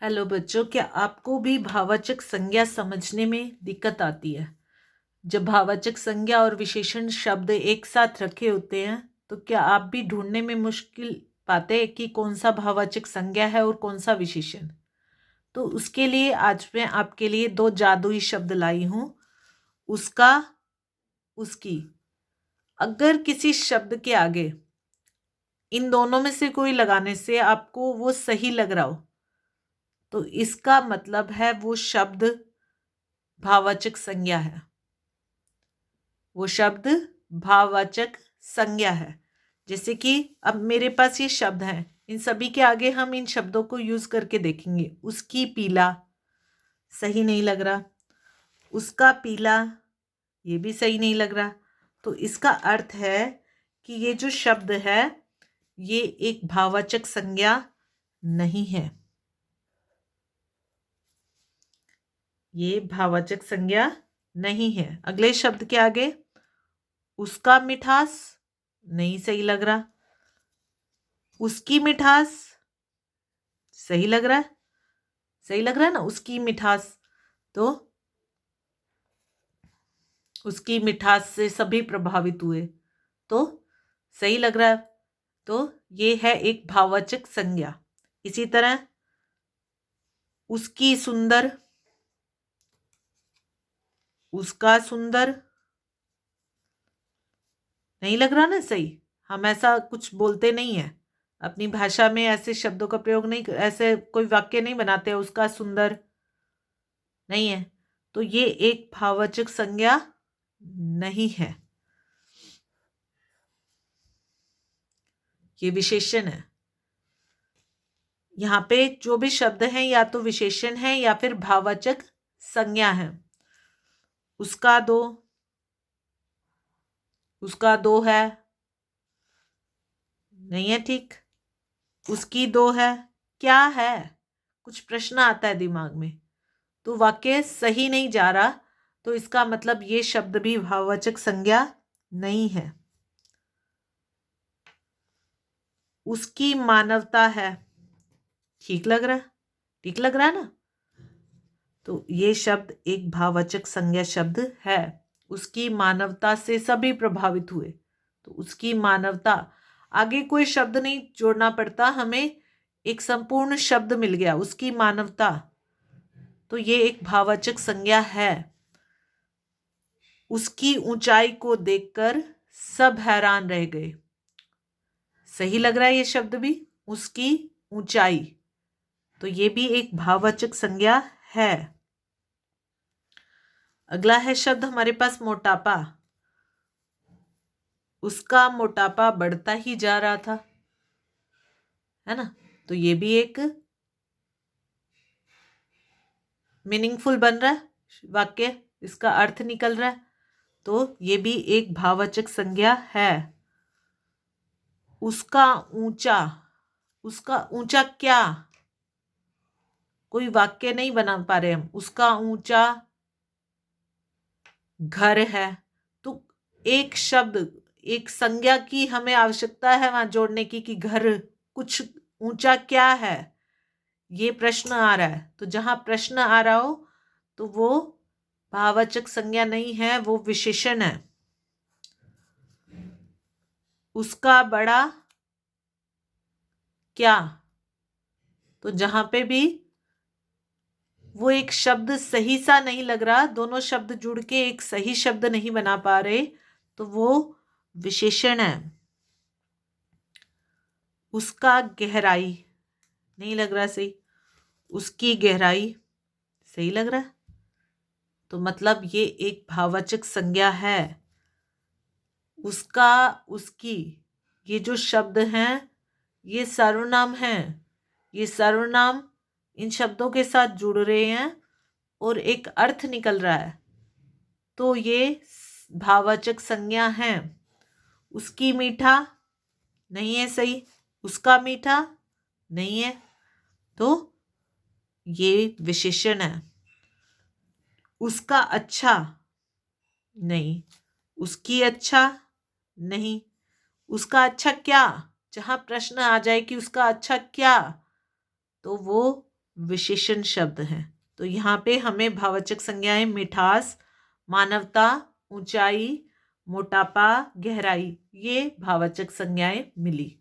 Hello बच्चों, क्या आपको भी भाववाचक संज्ञा समझने में दिक्कत आती है? जब भाववाचक संज्ञा और विशेषण शब्द एक साथ रखे होते हैं तो क्या आप भी ढूंढने में मुश्किल पाते हैं कि कौन सा भाववाचक संज्ञा है और कौन सा विशेषण? तो उसके लिए आज मैं आपके लिए दो जादुई शब्द लाई हूँ। उसका, उसकी। अगर किसी शब्द के आगे इन दोनों में से कोई लगाने से आपको वो सही लग रहा हो तो इसका मतलब है वो शब्द भाववाचक संज्ञा है। वो शब्द भाववाचक संज्ञा है। जैसे कि अब मेरे पास ये शब्द हैं, इन सभी के आगे हम इन शब्दों को यूज करके देखेंगे। उसकी पीला सही नहीं लग रहा, उसका पीला ये भी सही नहीं लग रहा। तो इसका अर्थ है कि ये जो शब्द है ये एक भाववाचक संज्ञा नहीं है। ये भाववाचक संज्ञा नहीं है। अगले शब्द के आगे उसका मिठास नहीं सही लग रहा, उसकी मिठास सही लग रहा है, सही लग रहा है ना, उसकी मिठास। तो उसकी मिठास से सभी प्रभावित हुए तो सही लग रहा है। तो ये है एक भाववाचक संज्ञा। इसी तरह उसकी सुंदर, उसका सुंदर नहीं लग रहा ना सही। हम ऐसा कुछ बोलते नहीं है अपनी भाषा में, ऐसे शब्दों का प्रयोग नहीं, ऐसे कोई वाक्य नहीं बनाते उसका सुंदर नहीं है। तो ये एक भाववाचक संज्ञा नहीं है, ये विशेषण है। यहाँ पे जो भी शब्द हैं या तो विशेषण है या फिर भाववाचक संज्ञा है। उसका दो, उसका दो है नहीं है ठीक, उसकी दो है क्या है, कुछ प्रश्न आता है दिमाग में तो वाक्य सही नहीं जा रहा, तो इसका मतलब ये शब्द भी भाववाचक संज्ञा नहीं है। उसकी मानवता है ठीक लग रहा है, ठीक लग रहा है ना, तो ये शब्द एक भाववाचक संज्ञा शब्द है। उसकी मानवता से सभी प्रभावित हुए तो उसकी मानवता, आगे कोई शब्द नहीं जोड़ना पड़ता, हमें एक संपूर्ण शब्द मिल गया उसकी मानवता, तो ये एक भाववाचक संज्ञा है। उसकी ऊंचाई को देखकर सब हैरान रह गए, सही लग रहा है ये शब्द भी, उसकी ऊंचाई, तो ये भी एक भाववाचक संज्ञा है। अगला है शब्द हमारे पास मोटापा। उसका मोटापा बढ़ता ही जा रहा था, है ना, तो ये भी एक मीनिंगफुल बन रहा है वाक्य, इसका अर्थ निकल रहा है, तो ये भी एक भाववाचक संज्ञा है। उसका ऊंचा, उसका ऊंचा क्या, कोई वाक्य नहीं बना पा रहे हम। उसका ऊंचा घर है, तो एक शब्द, एक संज्ञा की हमें आवश्यकता है वहां जोड़ने की कि घर कुछ ऊंचा क्या है, ये प्रश्न आ रहा है। तो जहां प्रश्न आ रहा हो तो वो भाववाचक संज्ञा नहीं है, वो विशेषण है। उसका बड़ा क्या, तो जहां पे भी वो एक शब्द सही सा नहीं लग रहा, दोनों शब्द जुड़ के एक सही शब्द नहीं बना पा रहे, तो वो विशेषण है। उसका गहराई नहीं लग रहा सही, उसकी गहराई सही लग रहा है, तो मतलब ये एक भाववाचक संज्ञा है। उसका, उसकी, ये जो शब्द हैं ये सर्वनाम हैं, ये सर्वनाम इन शब्दों के साथ जुड़ रहे हैं और एक अर्थ निकल रहा है, तो ये भाववाचक संज्ञा है। उसकी मीठा नहीं है सही, उसका मीठा नहीं है, तो ये विशेषण है। उसका अच्छा नहीं, उसकी अच्छा नहीं, उसका अच्छा क्या, जहां प्रश्न आ जाए कि उसका अच्छा क्या, तो वो विशेषण शब्द हैं। तो यहाँ पे हमें भाववाचक संज्ञाएं मिठास, मानवता, ऊंचाई, मोटापा, गहराई, ये भाववाचक संज्ञाएं मिली।